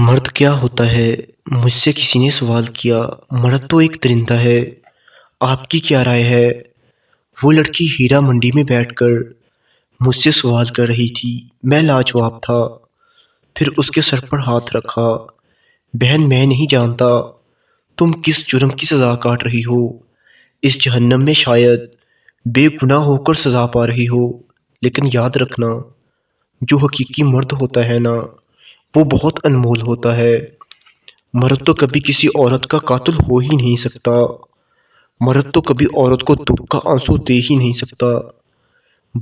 مرد کیا ہوتا ہے؟ مجھ سے کسی نے سوال کیا۔ مرد تو ایک درندہ ہے، آپ کی کیا رائے ہے؟ وہ لڑکی ہیرا منڈی میں بیٹھ کر مجھ سے سوال کر رہی تھی، میں لاجواب تھا۔ پھر اس کے سر پر ہاتھ رکھا۔ بہن، میں نہیں جانتا تم کس جرم کی سزا کاٹ رہی ہو۔ اس جہنم میں شاید بے گناہ ہو کر سزا پا رہی ہو، لیکن یاد رکھنا، جو حقیقی مرد ہوتا ہے نا، وہ بہت انمول ہوتا ہے۔ مرد تو کبھی کسی عورت کا قاتل ہو ہی نہیں سکتا۔ مرد تو کبھی عورت کو دکھ کا آنسو دے ہی نہیں سکتا۔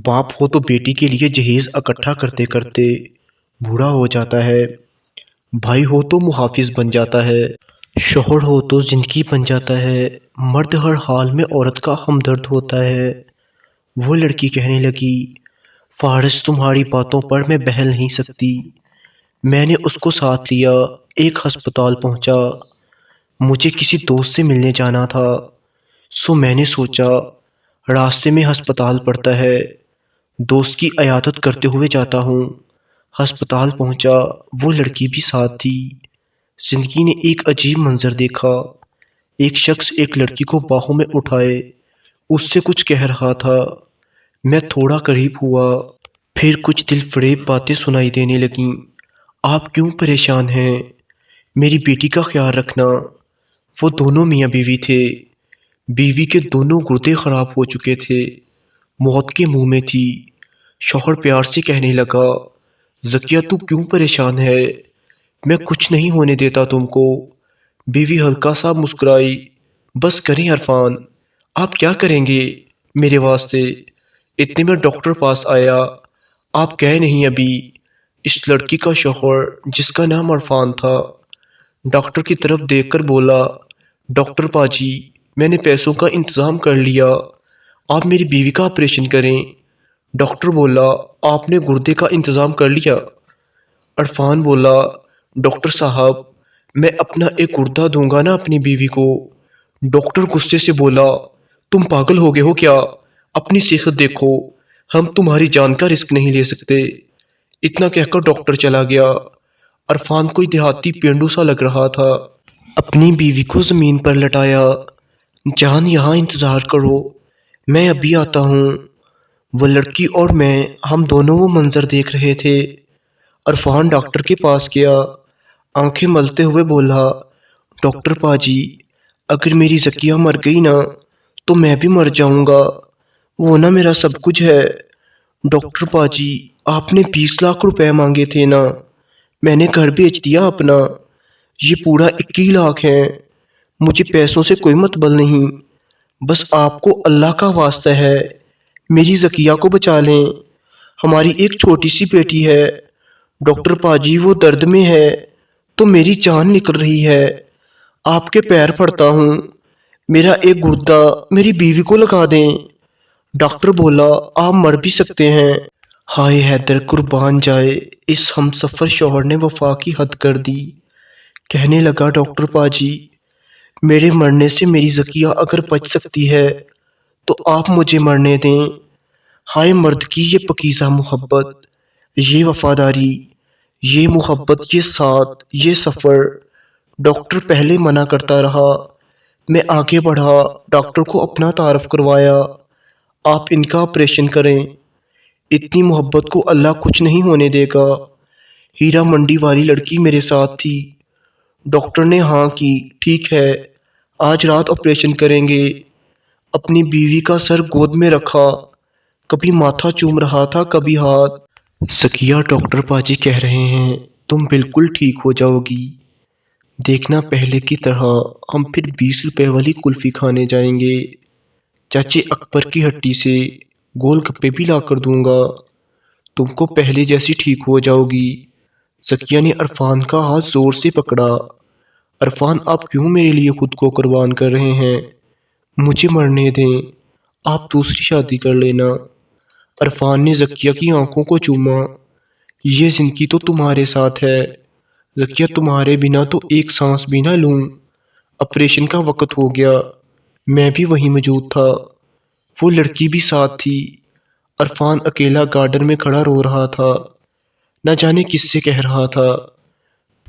باپ ہو تو بیٹی کے لیے جہیز اکٹھا کرتے کرتے بوڑھا ہو جاتا ہے۔ بھائی ہو تو محافظ بن جاتا ہے۔ شوہر ہو تو زندگی بن جاتا ہے۔ مرد ہر حال میں عورت کا ہمدرد ہوتا ہے۔ وہ لڑکی کہنے لگی، فارس، تمہاری باتوں پر میں بہل نہیں سکتی۔ میں نے اس کو ساتھ لیا، ایک ہسپتال پہنچا۔ مجھے کسی دوست سے ملنے جانا تھا، سو میں نے سوچا راستے میں ہسپتال پڑتا ہے، دوست کی عیادت کرتے ہوئے جاتا ہوں۔ ہسپتال پہنچا، وہ لڑکی بھی ساتھ تھی۔ زندگی نے ایک عجیب منظر دیکھا۔ ایک شخص ایک لڑکی کو باہوں میں اٹھائے اس سے کچھ کہہ رہا تھا۔ میں تھوڑا قریب ہوا، پھر کچھ دل فریب باتیں سنائی دینے لگیں۔ آپ کیوں پریشان ہیں؟ میری بیٹی کا خیال رکھنا۔ وہ دونوں میاں بیوی تھے۔ بیوی کے دونوں گردے خراب ہو چکے تھے، موت کے منہ میں تھی۔ شوہر پیار سے کہنے لگا، ذکیہ تو کیوں پریشان ہے؟ میں کچھ نہیں ہونے دیتا تم کو۔ بیوی ہلکا سا مسکرائی، بس کریں عرفان، آپ کیا کریں گے میرے واسطے؟ اتنے میں ڈاکٹر پاس آیا۔ آپ گئے نہیں ابھی؟ اس لڑکی کا شوہر، جس کا نام عرفان تھا، ڈاکٹر کی طرف دیکھ کر بولا، ڈاکٹر پاجی، میں نے پیسوں کا انتظام کر لیا، آپ میری بیوی کا آپریشن کریں۔ ڈاکٹر بولا، آپ نے گردے کا انتظام کر لیا؟ عرفان بولا، ڈاکٹر صاحب، میں اپنا ایک گردہ دوں گا نا اپنی بیوی کو۔ ڈاکٹر غصے سے بولا، تم پاگل ہو گئے ہو کیا؟ اپنی صحت دیکھو، ہم تمہاری جان کا رسک نہیں لے سکتے۔ اتنا کہہ کر ڈاکٹر چلا گیا۔ عرفان کوئی دیہاتی پینڈو سا لگ رہا تھا۔ اپنی بیوی کو زمین پر لٹایا، جان یہاں انتظار کرو، میں ابھی آتا ہوں۔ وہ لڑکی اور میں، ہم دونوں وہ منظر دیکھ رہے تھے۔ عرفان ڈاکٹر کے پاس گیا، آنکھیں ملتے ہوئے بولا، ڈاکٹر پاجی، اگر میری ذکیہ مر گئی نا تو میں بھی مر جاؤں گا، وہ نا میرا سب کچھ ہے۔ ڈاکٹر پاجی، آپ نے 20 لاکھ روپے مانگے تھے نا، میں نے گھر بیچ دیا اپنا، یہ پورا 21 لاکھ ہے۔ مجھے پیسوں سے کوئی مطلب نہیں، بس آپ کو اللہ کا واسطہ ہے میری ذکیہ کو بچا لیں، ہماری ایک چھوٹی سی بیٹی ہے۔ ڈاکٹر پاجی، وہ درد میں ہے تو میری جان نکل رہی ہے، آپ کے پیر پڑتا ہوں، میرا ایک گردہ میری بیوی کو لگا دیں۔ ڈاکٹر بولا، آپ مر بھی سکتے ہیں۔ ہائے حیدر، قربان جائے، اس ہم سفر شوہر نے وفا کی حد کر دی۔ کہنے لگا، ڈاکٹر پاجی، میرے مرنے سے میری ذکیہ اگر بچ سکتی ہے تو آپ مجھے مرنے دیں۔ ہائے مرد کی یہ پاکیزہ محبت، یہ وفاداری، یہ محبت، یہ ساتھ، یہ سفر۔ ڈاکٹر پہلے منع کرتا رہا، میں آگے بڑھا، ڈاکٹر کو اپنا تعارف کروایا، آپ ان کا آپریشن کریں، اتنی محبت کو اللہ کچھ نہیں ہونے دے گا۔ ہیرا منڈی والی لڑکی میرے ساتھ تھی۔ ڈاکٹر نے ہاں کی، ٹھیک ہے، آج رات آپریشن کریں گے۔ اپنی بیوی کا سر گود میں رکھا، کبھی ماتھا چوم رہا تھا، کبھی ہاتھ۔ ذکیہ، ڈاکٹر پاجی کہہ رہے ہیں تم بالکل ٹھیک ہو جاؤ گی، دیکھنا پہلے کی طرح ہم پھر 20 روپے والی کلفی کھانے جائیں گے، چاچے اکبر کی ہٹی سے گول گپے بھی لا کر دوں گا، تم کو پہلے جیسی ٹھیک ہو جاؤ گی۔ ذکیہ نے عرفان کا ہاتھ زور سے پکڑا۔ عرفان، آپ کیوں میرے لیے خود کو قربان کر رہے ہیں؟ مجھے مرنے دیں، آپ دوسری شادی کر لینا۔ عرفان نے ذکیہ کی آنکھوں کو چوما، یہ زندگی تو تمہارے ساتھ ہے ذکیہ، تمہارے بنا تو ایک سانس بھی نہ لوں۔ آپریشن کا وقت ہو گیا، میں بھی وہیں موجود تھا، وہ لڑکی بھی ساتھ تھی۔ عرفان اکیلا گارڈن میں کھڑا رو رہا تھا، نہ جانے کس سے کہہ رہا تھا،